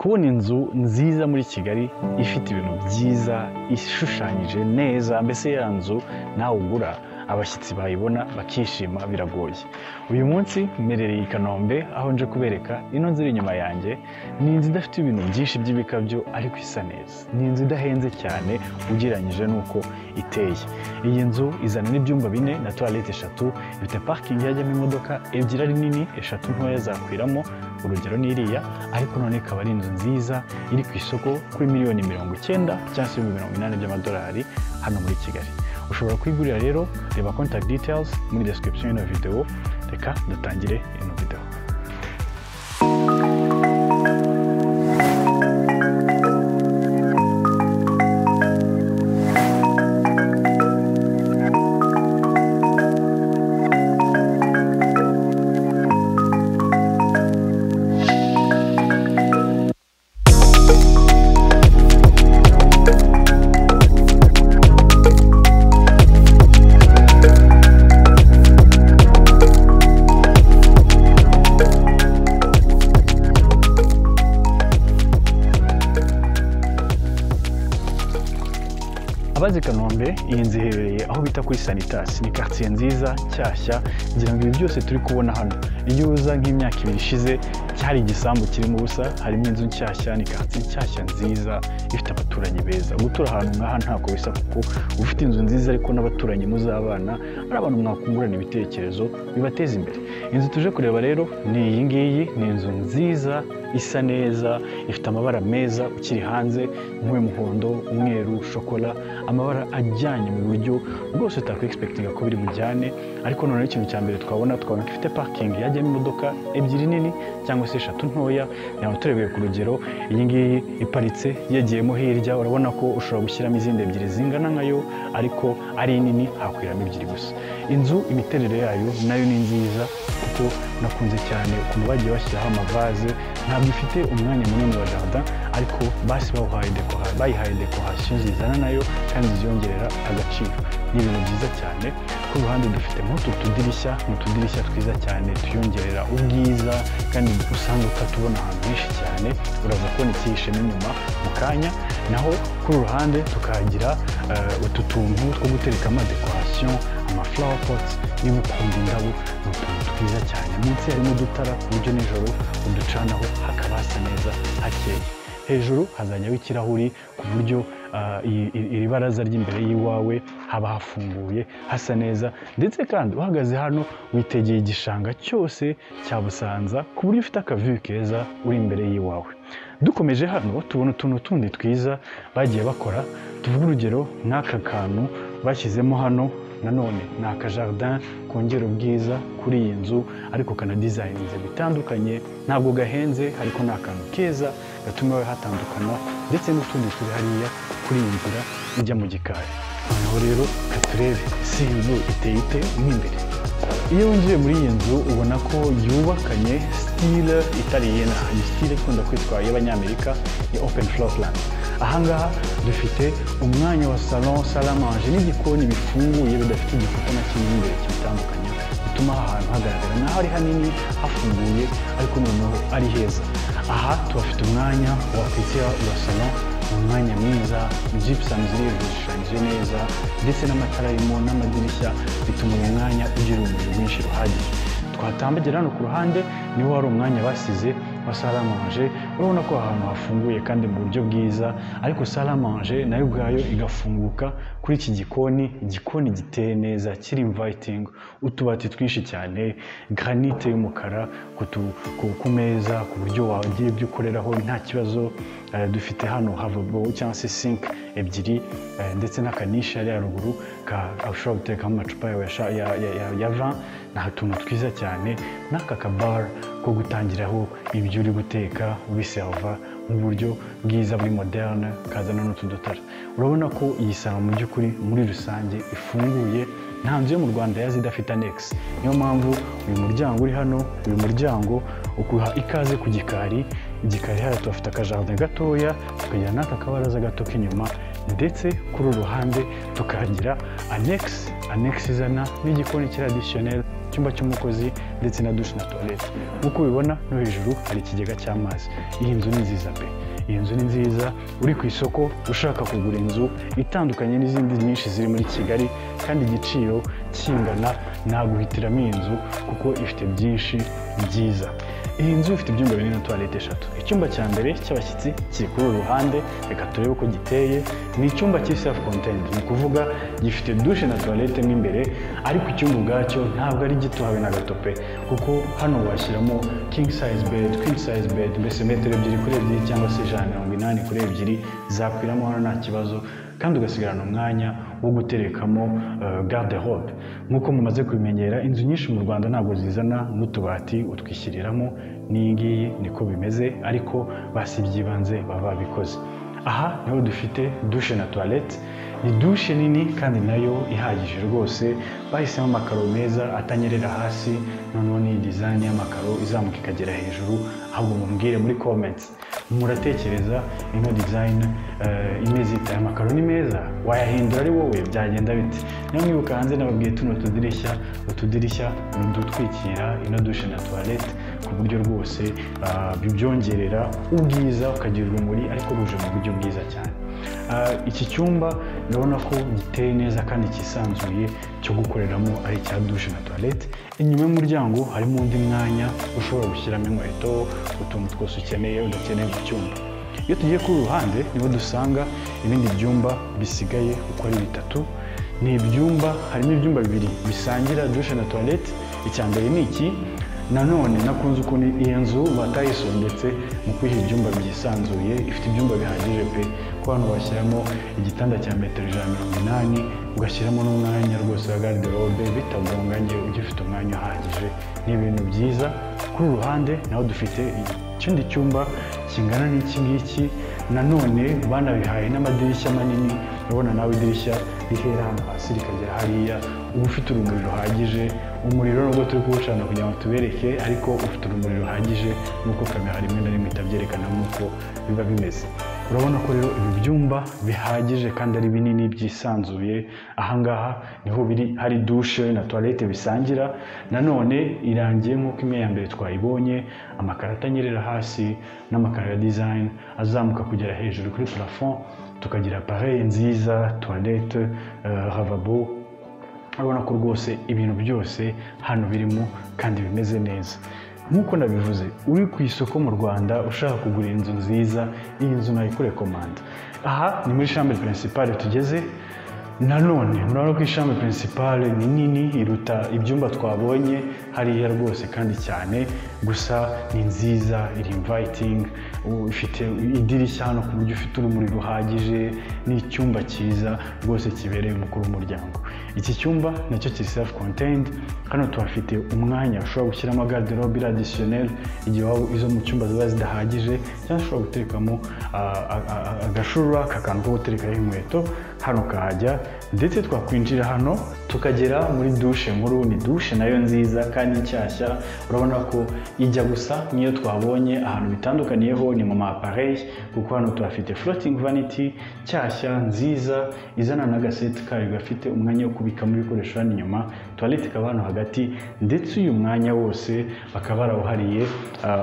kubona inzu nziza muri Kigali ifite ibintu byiza ishushanyije neza, mbese ya nzu nawe ugura abashyitsi bayibona bakishima biragoye. Uyu munsi mmerereye i Kanombe aho nje kubereka ino nzu iri inyuma yanjye. Ni inzu idafite ibintu byinshi by'ibikabyo ariko isa neza. Ni inzu idahenze cyane ugereranyije nuko iteye. Iyi nzu izana n'ibyumba 4 na toilette 3, ifite parking yajyamo imodoka 2 ari nini, 3 ntoya zakwiramo, urugero n'iriya, ariko none ikaba ari inzu nziza iri ku isoko kuri miliyoni 90 cyangwa 80 by'amadolari hano muri Kigali. Ushobora kwigurira rero, reba contact details muri description y'ino video. Reka dutangire ino video. Abazi Kanombe, iyi nzu iherereye aho bita kuri Sanitas. Ni quartier nziza nshyashya, ngira ngo ibi byose turi kubona hano iyo uza nk'imyaka 2 ishize cyari igisambu kirimo ubusa, harimo inzu nshyashya. Ni quartier nshyashya nziza ifite abaturanyi beza. Gutura ahantu nk'aha ntako bisa, kuko ufite inzu nziza ariko n'abaturanyi muzabana ari abantu mwakungurana ibitekerezo bibateza imbere. Inzu tuje kureba rero ni iyi ngiyi. Ni inzu nziza isa neza, ifite amabara meza ukiri hanze, nk'umuhondo, umweru, shokora, amabara ajyanye mu buryo rwose utakwexpectinga ko biri bujyane. Ariko none ikintu cya mbere twabona ifite parking yajyamo imodoka 2 nini cyangwa se 3 ntoya. Naho turebeye ku rugero, iyi ngiyi iparitse yegiyemo hirya, urabona ko ushobora gushyiramo izindi 2 zingana nkayo, ariko ari nini hakwiramo 2 gusa. Inzu imiterere yayo nayo ni nziza, kuko nakunze cyane ukuntu bagiye bashyiraho amavaze. Ntabwo ifite umwanya munini wa jardin, ariko basi bayihaye decoration zizana nayo kandi ziyongerera agaciro. Ni ibintu byiza cyane. Ku ruhande dufite nk'utu tudirishya, n'utudirishya twiza cyane tuyongerera ubwiza, kandi usanga utatubona ahantu henshi cyane. Uraza kubona ikihishe n'inyuma mu kanya. Naho ku ruhande tukagira utu tuntu two guterekamo decoration, ama flower pots. Niba ukunda indabo, ni utuntu twiza cyane. Munsi harimo udutara ku buryo nijoro uducanaho hakaba hasa neza hakeye. Hejuru hazajyaho ikirahuri ku buryo iri baraza ry'imbere y'iwawe haba hafunguye hasa neza. Ndetse kandi uhagaze hano witegeye igishanga cyose cya Busanza, ku buryo ufite akavuyo keza uri imbere y'iwawe. Dukomeje hano tubona utuntu tundi twiza bagiye bakora. Tuvuga urugero nk'aka kantu bashyizemo hano, nanone ni akajardin kongera ubwiza kuri iyi nzu, ariko kana designinze bitandukanye. Ntabwo gahenze, ariko ni akantu keza gatuma hatandukana. Ndetse n'utundi turi hariya kuri iyi nzira ijya mu gikari. Noneho rero katurebe si inzu iteye ite mo imbere. Iyo winjiye muri iyi nzu ubona ko yubakanye style italiyena, iyi style ikunda kwitwa y'Abanyamerika, ni open floor plan. Ahangaha dufite umwanya wa salon, salle à manger n'igikoni bifunguye bidafite igikuta na kimwe imbere kitandukanye, bituma ahantu hagaragara naho ari hanini hafunguye, ariko noneho ari heza. Aha tubafite umwanya wakwitira wa salon, umwanya mwiza, gypsum ziri zishushanyije neza, ndetse n'amatara arimo n'amadirishya bituma uyu mwanya ugira urumuri rwinshi ruhagije. Twatambagira hano ku ruhande niho hari umwanya basize wa salle à manger. Urabona ko ahantu hafunguye kandi mu buryo bwiza, ariko salle à manger nayo ubwayo igafunguka kuri iki gikoni. Igikoni giteye neza, kiri inviting, utubati twinshi cyane, granite y'umukara ku meza, ku buryo wagiye ibyo ukoreraho nta kibazo. Dufite hano lavabo cyangwa se sink 2, ndetse n'akanishi ari haruguru ushobora gutekamo amacupa yawe ya vin. Ni utuntu twiza cyane, n'aka kabar ko gutangiraho ibyo uri guteka ubiserva mu buryo bwiza buri moderne, kazana n'utudutara. Urabona ko iyi salo mu by'ukuri muri rusange ifunguye. Nta nzu yo mu Rwanda yazi idafite annex. Niyo mpamvu uyu muryango uri hano, uyu muryango ukuha ikaze ku gikari. Igikari hano tubafite akajardin gatoya, tukagira n'aka kabaraza gato k'inyuma, ndetse kuri uruhande tukagira annex izana n'igikoni kiri additional icyumba cy'umukozi ndetse na douche na toilette. Nk'uko ubibona no hejuru hari ikigega cy'amazi. Iyi nzu ni nziza pe. Iyi nzu ni nziza, uri ku isoko ushaka kugura inzu itandukanye n'izindi nyinshi ziri muri Kigali kandi igiciro kingana naguhitiramo iyi nzu kuko ifite byinshi byiza. Iyi nzu ifite ibyumba binini na toilette 3. Icyumba cya mbere cy'abashyitsi kiri kuri uru ruhande, reka turebe uko giteye. Ni icyumba kiri self contained, ni kuvuga gifite douche na toilette mo imbere, ariko icyumba ubwacyo ntabwo ari gito habe na gato pe, kuko hano washyiramo king size bed, queen size bed, mbese metero 2 kuri 2 cyangwa se 180 kuri 2 zakwiramo hano nta kibazo, kandi ugasigarana umwanya wo guterekamo garde robe. Nk'uko mumaze kubimenyera, inzu nyinshi mu Rwanda ntabwo zizana n'utubati utwishyiriramo, n'iyi ngiyi niko bimeze, ariko basibyibanze baba bikoze. Aha niho dufite douche na toilette. Ni douche nini kandi nayo ihagije rwose, bahisemo amakaro meza atanyerera hasi, noneho ni design y'amakaro izamuka ikagera hejuru. Ahubwo mumbwire muri comments, muratekereza ino design imeze ite? Amakaro ni meza, wayahindura ari wowe byagenda bite? Niyo mwibuka hanze nababwiye tuno utudirishya dutwikira ino douche na toilette ku buryo rwose bibyongerera ubwiza, ukagira urumuri ariko ruje mu buryo bwiza cyane. Iki cyumba ndabona ko giteye neza kandi kisanzuye cyo gukoreramo ari cya douche na toilette. Inyuma y'umuryango harimo undi mwanya ushobora gushyiramo inkweto, utuntu twose ukeneye udakeneye mu cyumba. Iyo tugiye kuri ruhande niho dusanga ibindi byumba bisigaye uko ari 3. Ni ibyumba, harimo ibyumba 2 bisangira douche na toilette. Icya mbere ni iki. Nanone nakunze ukuntu iyi nzu batayisondetse mu kwiha ibyumba byisanzuye, ifite ibyumba bihagije pe, ko hano washyiramo igitanda cya metero 180, ugashyiramo n'umwanya rwose wa garde robe bitagonganye, ugifite umwanya uhagije. Ni ibintu byiza. Kuri ruhande naho dufite ikindi cyumba kingana n'iki ngiki, nanone banabihaye n'amadirishya manini. Urabona nawe idirishya rihera hano hasi rikagera hariya, uba ufite urumuri ruhagije. Umuriro nubwo turi kuwucana kugira ngo tubereke, ariko ufite urumuri ruhagije nuko kamera rimwe na rimwe itabyerekana nk'uko biba bimeze. Urabona ko rero ibi byumba bihagije kandi ari binini byisanzuye. Ahangaha niho biri, hari douche na toilette bisangira. Nanone irangiye nk'uko imwe ya mbere twayibonye, amakaro atanyerera hasi n'amakaro ya design azamuka kugera hejuru kuri plafond. Tukagira appareil nziza, toilette, lavabo. Urabona ko rwose ibintu byose hano birimo kandi bimeze neza. Nk'uko nabivuze, uri ku isoko mu Rwanda ushaka kugura inzu nziza, iyi nzu nayikurekomanda. Aha ni muri chambre principale tugeze. Nanone murabona ko chambre principale ni nini, iruta ibyumba twabonye hariya rwose kandi cyane, gusa ni nziza, iri inviting, ifite idirishya hano ku buryo ufite urumuri ruhagije, ni icyumba cyiza rwose kibereye umukuru w'umuryango. Iki cyumba nacyo kiri self contained. Hano tuhafite umwanya ushobora gushyiramo garde robe additionnel igihe waba izo mu cyumba ziba zidahagije, cyangwa ushobora guterekamo agashurura kakantu ko guterekaho inkweto, hano kahajya. Ndetse twakwinjira hano tukagera muri douche nkuru. Ni douche nayo nziza kandi nshyashya, urabona ko ijya gusa niyo twabonye ahantu bitandukaniyeho ni mu appareil, kuko hano tuhafite floating vanity nshyashya nziza izana n'agaseti kayo gafite umwanya wo kubikamo ibikoresho hano inyuma. Toilette ikaba hano hagati, ndetse uyu mwanya wose bakaba barawuhariye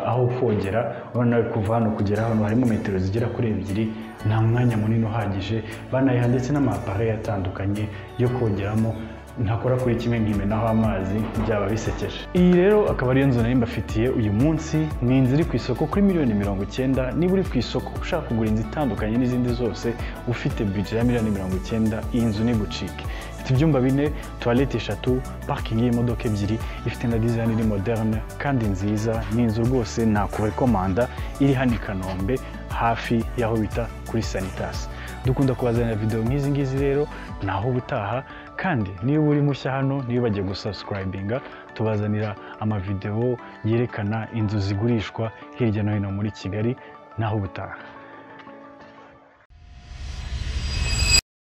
aho kogera. Urabona kuva hano kugera hano harimo metero zigera kuri 2, nta mwanya munini uhagije. Banayiha ndetse n'amaappareil atandukanye yo kogeramo, ntakora kuri kimwe nkimenaho amazi, byaba bisekeje. Iyi rero akaba ariyo nzu nari mbafitiye uyu munsi. Ni inzu iri ku isoko kuri $90,000. Niba uri ku isoko ushaka kugura inzu itandukanye n'izindi zose, ufite budget ya $90,000, iyi nzu ni bucike. Ifite ibyumba 4, toilette 3, parking y'imodoka 2, ifite na design iri moderne kandi nziza. Ni inzu rwose nakurekomanda, iri hano i Kanombe hafi yaho bita kuri Sanitas. Dukunda kubazanira video nk'izi ngizi rero naho ubutaha, kandi niba uri mushya hano ntiwibagire gusubscribinga, tubazanira amavideo yerekana inzu zigurishwa hirya no hino muri Kigali. Naho ubutaha.